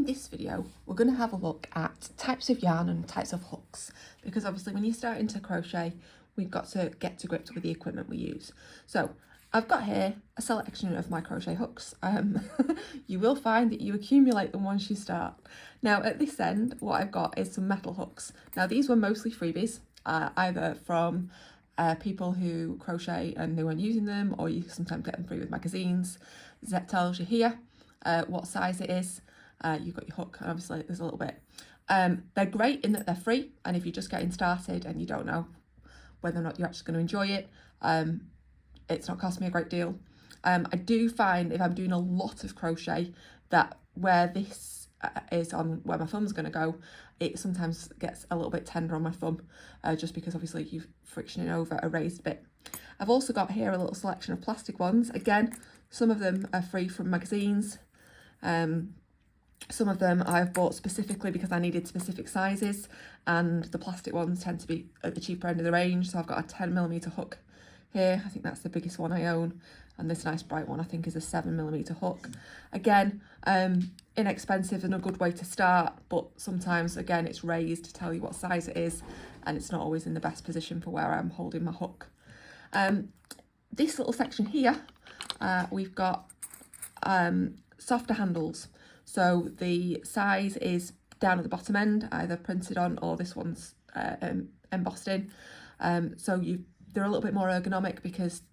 in this video, we're going to have a look at types of yarn and types of hooks, because obviously when you start into crochet, we've got to get to grips with the equipment we use. So I've got here a selection of my crochet hooks. You will find that you accumulate them once you start. Now at this end, what I've got is some metal hooks. Now these were mostly freebies, either from people who crochet and they weren't using them, or you sometimes get them free with magazines. That tells you here what size it is. You've got your hook, and obviously there's a little bit. They're great in that they're free, and if you're just getting started and you don't know whether or not you're actually going to enjoy it, it's not cost me a great deal. I do find if I'm doing a lot of crochet that where this is on where my thumb's going to go, it sometimes gets a little bit tender on my thumb, just because obviously you're frictioning over a raised bit. I've also got here a little selection of plastic ones. Again, some of them are free from magazines. Some of them I've bought specifically because I needed specific sizes, and the plastic ones tend to be at the cheaper end of the range. So I've got a 10mm hook here. I think that's the biggest one I own, and this nice bright one I think is a 7mm hook. Again, inexpensive and a good way to start, but sometimes again it's raised to tell you what size it is, and it's not always in the best position for where I'm holding my hook. This little section here, we've got softer handles. So the size is down at the bottom end, either printed on or this one's embossed in. So they're a little bit more ergonomic because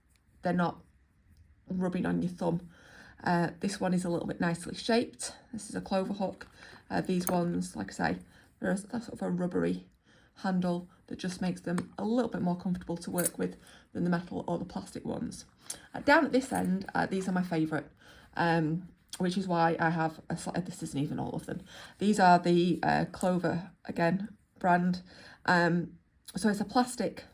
they're not rubbing on your thumb. This one is a little bit nicely shaped. This is a clover hook. These ones, like I say, they're sort of a rubbery handle that just makes them a little bit more comfortable to work with than the metal or the plastic ones. Down at this end, these are my favourite. Which is why I have this isn't even all of them. These are the Clover, again, brand. So it's a plastic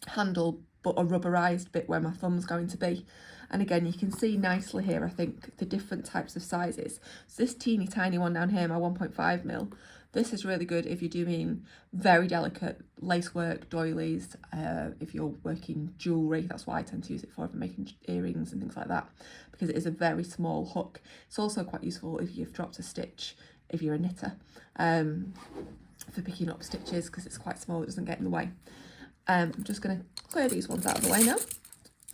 handle, but a rubberized bit where my thumb's going to be. And again, you can see nicely here, I think, the different types of sizes. So this teeny tiny one down here, my 1.5mm, this is really good if you're doing very delicate lace work, doilies, if you're working jewellery. That's why I tend to use it for making earrings and things like that, because it is a very small hook. It's also quite useful if you've dropped a stitch, if you're a knitter, for picking up stitches, because it's quite small, it doesn't get in the way. I'm just going to clear these ones out of the way now,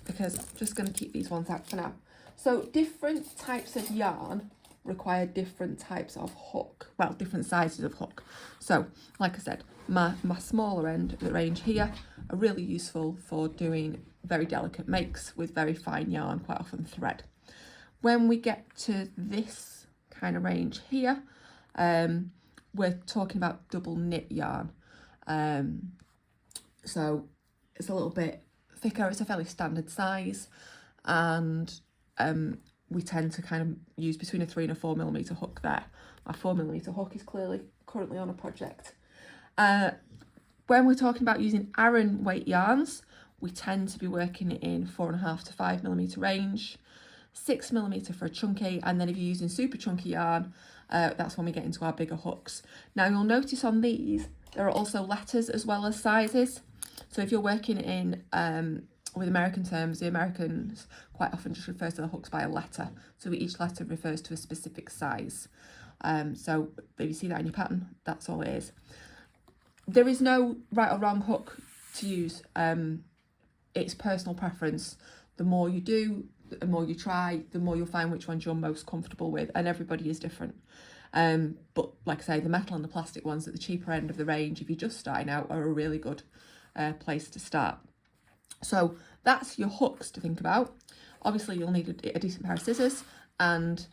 because I'm just going to keep these ones out for now. So different types of yarn require different types of hook, well, different sizes of hook. So like I said, my smaller end of the range here are really useful for doing very delicate makes with very fine yarn, quite often thread. When we get to this kind of range here, we're talking about double knit yarn. So it's a little bit thicker, it's a fairly standard size, and we tend to kind of use between a 3 and a 4mm hook there. My 4mm hook is currently on a project. When we're talking about using Aran weight yarns, we tend to be working in 4.5 to 5mm range, 6mm for a chunky, and then if you're using super chunky yarn, that's when we get into our bigger hooks. Now you'll notice on these, there are also letters as well as sizes. So if you're working in with American terms, the Americans quite often just refer to the hooks by a letter. So each letter refers to a specific size. So if you see that in your pattern, that's all it is. There is no right or wrong hook to use. It's personal preference. The more you do, the more you try, the more you'll find which ones you're most comfortable with, and everybody is different. But like I say, the metal and the plastic ones at the cheaper end of the range, if you're just starting out, are a really good place to start. So that's your hooks to think about. Obviously you'll need a decent pair of scissors and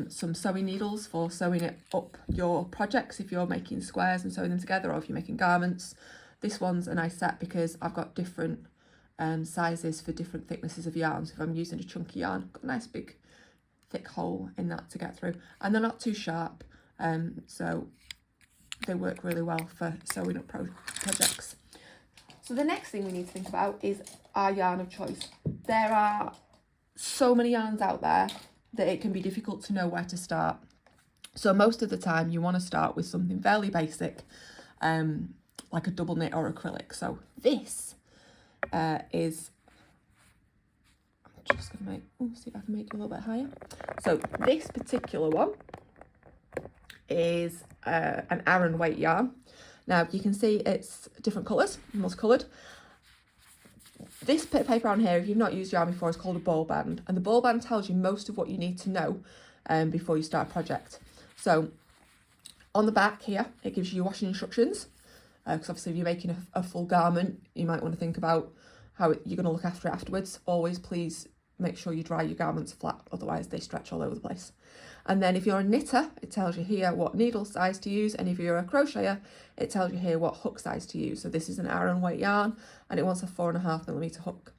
some sewing needles for sewing it up your projects if you're making squares and sewing them together, or if you're making garments. This one's a nice set because I've got different sizes for different thicknesses of yarn. So if I'm using a chunky yarn, I've got a nice big thick hole in that to get through, and they're not too sharp, so they work really well for sewing up projects. So the next thing we need to think about is our yarn of choice. There are so many yarns out there that it can be difficult to know where to start. So most of the time you want to start with something fairly basic, like a double knit or acrylic. So this is, I'm just going to see if I can make it a little bit higher. So this particular one is an Aran weight yarn. Now you can see it's different colours, multicolored. This bit of paper on here, if you've not used yarn before, is called a ball band, and the ball band tells you most of what you need to know before you start a project. So on the back here, it gives you your washing instructions, because obviously if you're making a full garment, you might want to think about how you're going to look after it afterwards. Always please make sure you dry your garments flat, otherwise they stretch all over the place. And then if you're a knitter, it tells you here what needle size to use, and if you're a crocheter, it tells you here what hook size to use. So this is an Aran weight yarn, and it wants a 4.5mm hook.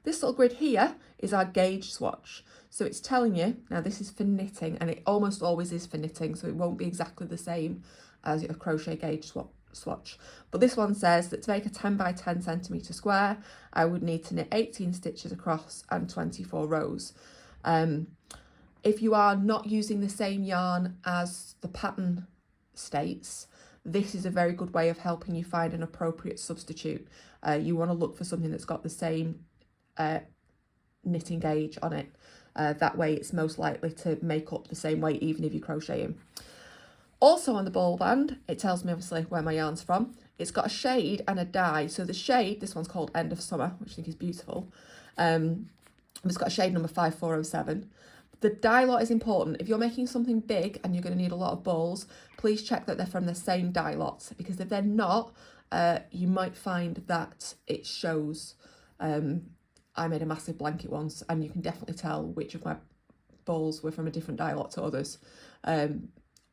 This little grid here is our gauge swatch. So it's telling you, now this is for knitting, and it almost always is for knitting, so it won't be exactly the same as a crochet gauge swatch. But this one says that to make a 10 by 10 centimetre square, I would need to knit 18 stitches across and 24 rows. If you are not using the same yarn as the pattern states, this is a very good way of helping you find an appropriate substitute. You want to look for something that's got the same knitting gauge on it. That way it's most likely to make up the same weight even if you're crocheting. Also on the ball band, it tells me obviously where my yarn's from. It's got a shade and a dye. So the shade, this one's called End of Summer, which I think is beautiful. It's got a shade number 5407. The dye lot is important. If you're making something big and you're going to need a lot of balls, please check that they're from the same dye lot, because if they're not, you might find that it shows. I made a massive blanket once, and you can definitely tell which of my balls were from a different dye lot to others,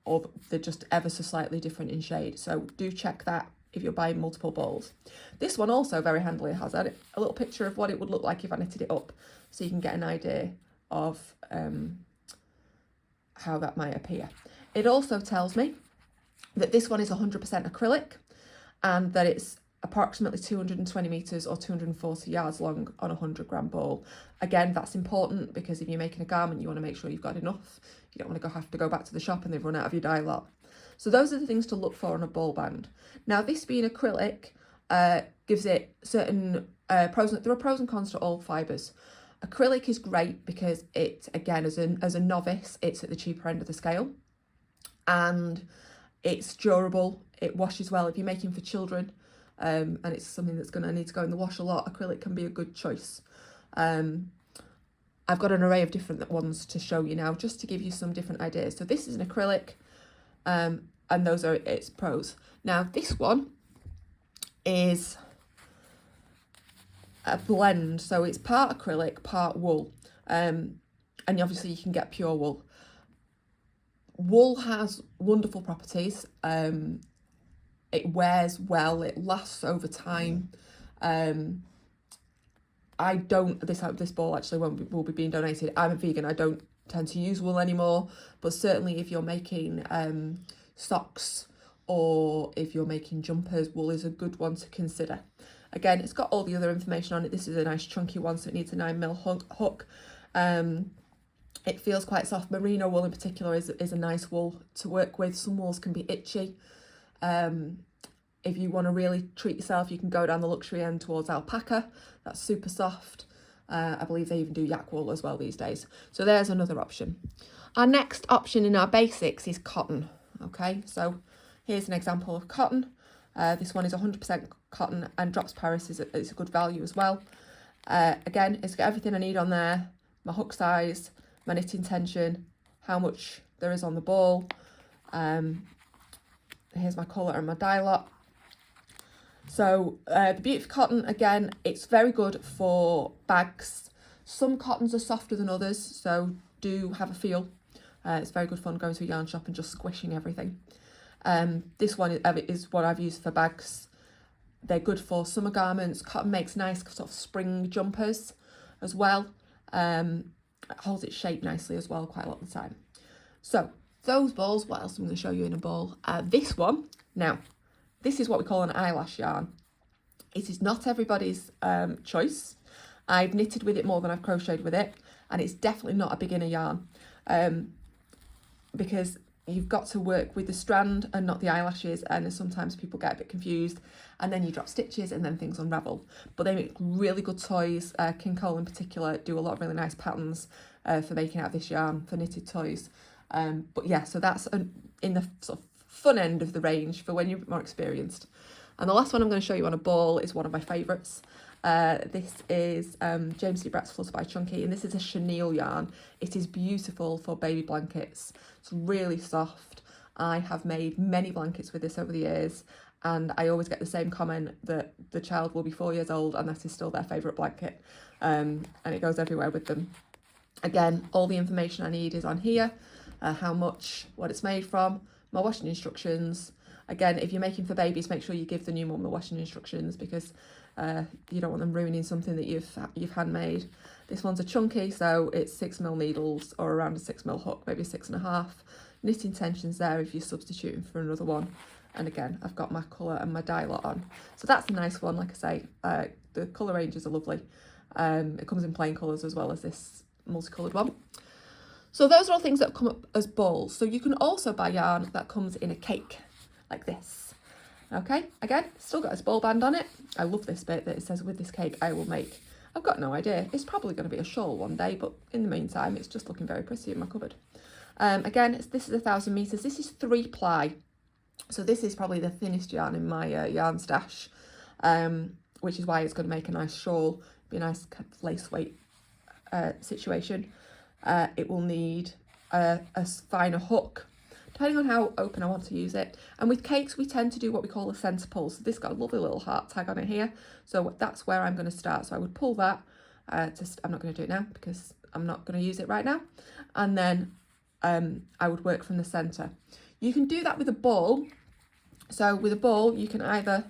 or they're just ever so slightly different in shade. So do check that if you're buying multiple balls. This one also very handily has a little picture of what it would look like if I knitted it up, so you can get an idea of how that might appear. It also tells me that this one is 100% acrylic, and that it's approximately 220 meters or 240 yards long on a 100-gram ball. Again, that's important because if you're making a garment, you want to make sure you've got enough. You don't want to have to go back to the shop and they've run out of your dye lot. So those are the things to look for on a ball band. Now, this being acrylic gives it certain pros. There are pros and cons to all fibres. Acrylic is great because it, again, as a novice, it's at the cheaper end of the scale, and it's durable. It washes well if you're making for children, and it's something that's going to need to go in the wash a lot. Acrylic can be a good choice. I've got an array of different ones to show you now, just to give you some different ideas. So this is an acrylic, and those are its pros. Now this one is a blend, so it's part acrylic, part wool, and obviously you can get pure wool. Wool has wonderful properties. It wears well, it lasts over time. I don't, this ball actually will be being donated. I'm a vegan, I don't tend to use wool anymore, but certainly if you're making socks or if you're making jumpers, wool is a good one to consider. Again, it's got all the other information on it. This is a nice chunky one, so it needs a 9mm hook. It feels quite soft. Merino wool in particular is a nice wool to work with. Some wools can be itchy. If you want to really treat yourself, you can go down the luxury end towards alpaca. That's super soft. I believe they even do yak wool as well these days. So there's another option. Our next option in our basics is cotton. Okay, so here's an example of cotton. This one is 100% cotton, and Drops Paris is a good value as well. Again, it's got everything I need on there. My hook size, my knitting tension, how much there is on the ball. Here's my colour and my dye lot. So the beauty of cotton, again, it's very good for bags. Some cottons are softer than others, so do have a feel. It's very good fun going to a yarn shop and just squishing everything. This one is what I've used for bags. They're good for summer garments. Cotton makes nice sort of spring jumpers as well. It holds its shape nicely as well quite a lot of the time. So those balls, what else I'm going to show you in a ball? This one, now, this is what we call an eyelash yarn. It is not everybody's choice. I've knitted with it more than I've crocheted with it, and it's definitely not a beginner yarn, because you've got to work with the strand and not the eyelashes, and sometimes people get a bit confused, and then you drop stitches and then things unravel. But they make really good toys. King Cole in particular do a lot of really nice patterns for making out of this yarn for knitted toys. But yeah, so that's in the sort of fun end of the range for when you're more experienced. And the last one I'm going to show you on a ball is one of my favourites. This is James C. Brett's Flutter by Chunky, and this is a chenille yarn. It is beautiful for baby blankets. It's really soft. I have made many blankets with this over the years, and I always get the same comment that the child will be 4 years old and that is still their favourite blanket, and it goes everywhere with them. Again, all the information I need is on here, how much, what it's made from, my washing instructions. Again, if you're making for babies, make sure you give the new mum the washing instructions, because you don't want them ruining something that you've handmade. This one's a chunky, so it's 6mm needles or around a 6mm hook, maybe 6.5. Knitting tensions there if you're substituting for another one. And again, I've got my colour and my dye lot on. So that's a nice one, like I say. The colour ranges are lovely. It comes in plain colours as well as this multicoloured one. So those are all things that come up as balls. So you can also buy yarn that comes in a cake, like this. Okay, again, still got its ball band on it. I love this bit that it says, with this cake I will make. I've got no idea. It's probably going to be a shawl one day, but in the meantime, it's just looking very pretty in my cupboard. Again, this is 1,000 metres. This is 3 ply. So this is probably the thinnest yarn in my yarn stash, which is why it's going to make a nice shawl, be a nice lace weight situation. It will need a finer hook, depending on how open I want to use it. And with cakes, we tend to do what we call a centre pull. So this got a lovely little heart tag on it here. So that's where I'm going to start. So I would pull that. I'm not going to do it now because I'm not going to use it right now. And then I would work from the centre. You can do that with a ball. So with a ball, you can either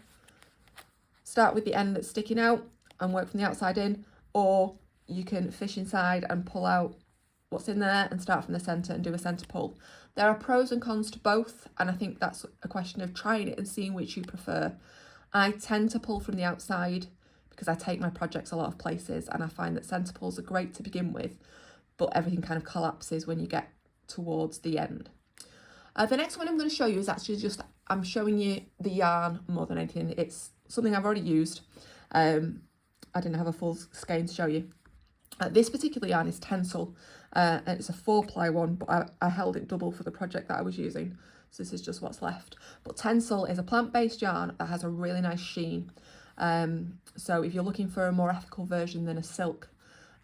start with the end that's sticking out and work from the outside in, or you can fish inside and pull out what's in there and start from the centre and do a centre pull. There are pros and cons to both, and I think that's a question of trying it and seeing which you prefer. I tend to pull from the outside because I take my projects a lot of places, and I find that centre pulls are great to begin with, but everything kind of collapses when you get towards the end. The next one I'm going to show you is actually just, I'm showing you the yarn more than anything. It's something I've already used. I didn't have a full skein to show you. This particular yarn is Tencel, and it's a 4 ply one, but I held it double for the project that I was using, so this is just what's left. But Tencel is a plant-based yarn that has a really nice sheen. So if you're looking for a more ethical version than a silk,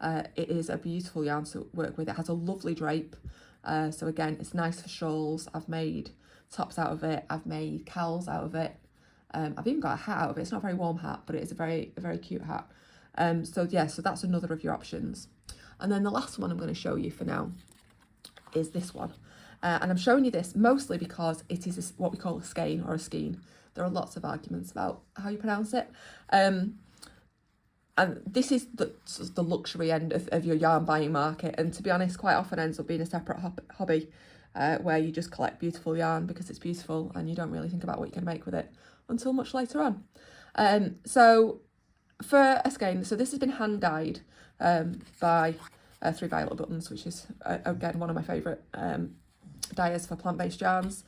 it is a beautiful yarn to work with. It has a lovely drape. So again, it's nice for shawls. I've made tops out of it. I've made cowls out of it. I've even got a hat out of it. It's not a very warm hat, but it is a very cute hat. So yeah, so that's another of your options. And then the last one I'm going to show you for now is this one. And I'm showing you this mostly because it is what we call a skein or a skein. There are lots of arguments about how you pronounce it. And this is the luxury end of your yarn buying market. And to be honest, quite often ends up being a separate hobby where you just collect beautiful yarn because it's beautiful and you don't really think about what you can make with it until much later on. So for a skein, so this has been hand dyed by 3 Violet Buttons, which is again one of my favourite dyers for plant-based yarns.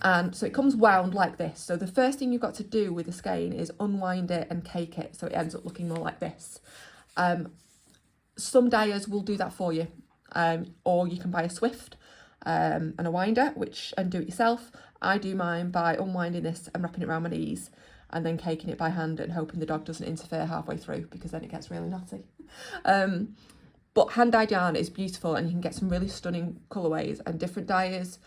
And so it comes wound like this. So the first thing you've got to do with the skein is unwind it and cake it so it ends up looking more like this. Some dyers will do that for you, or you can buy a Swift and a winder and do it yourself. I do mine by unwinding this and wrapping it around my knees and then caking it by hand and hoping the dog doesn't interfere halfway through, because then it gets really naughty. But hand dyed yarn is beautiful, and you can get some really stunning colourways, and different dyers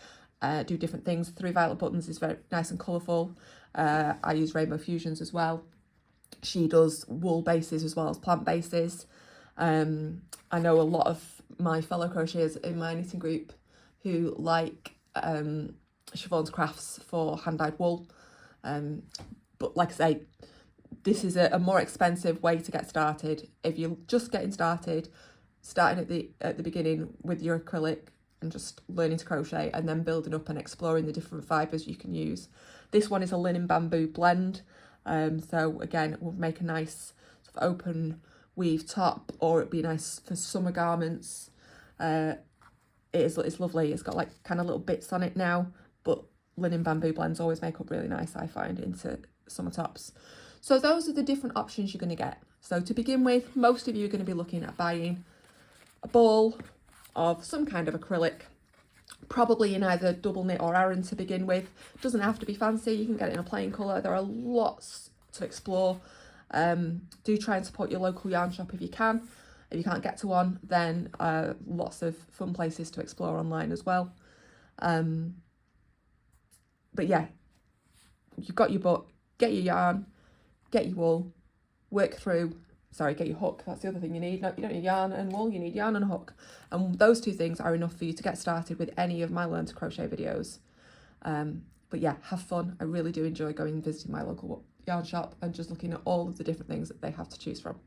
do different things. 3 Violet Buttons is very nice and colourful. I use Rainbow Fusions as well. She does wool bases as well as plant bases. I know a lot of my fellow crocheters in my knitting group who like Siobhan's Crafts for hand-dyed wool. But like I say, this is a more expensive way to get started. If you're just getting started, starting at the beginning with your acrylic and just learning to crochet, and then building up and exploring the different fibres you can use. This one is a linen bamboo blend. So again, it will make a nice sort of open weave top, or it'd be nice for summer garments. It's lovely. It's got like kind of little bits on it now, but linen bamboo blends always make up really nice, I find, into summer tops. So those are the different options you're going to get. So to begin with, most of you are going to be looking at buying a ball of some kind of acrylic, probably in either double knit or Aran to begin with. It doesn't have to be fancy, you can get it in a plain colour. There are lots to explore. Do try and support your local yarn shop if you can. If you can't get to one, then lots of fun places to explore online as well. But yeah, you've got your book, get your yarn, get your wool, get your hook. That's the other thing you need. No, you don't need yarn and wool, you need yarn and a hook. And those two things are enough for you to get started with any of my Learn to Crochet videos. But yeah, have fun. I really do enjoy going and visiting my local yarn shop and just looking at all of the different things that they have to choose from.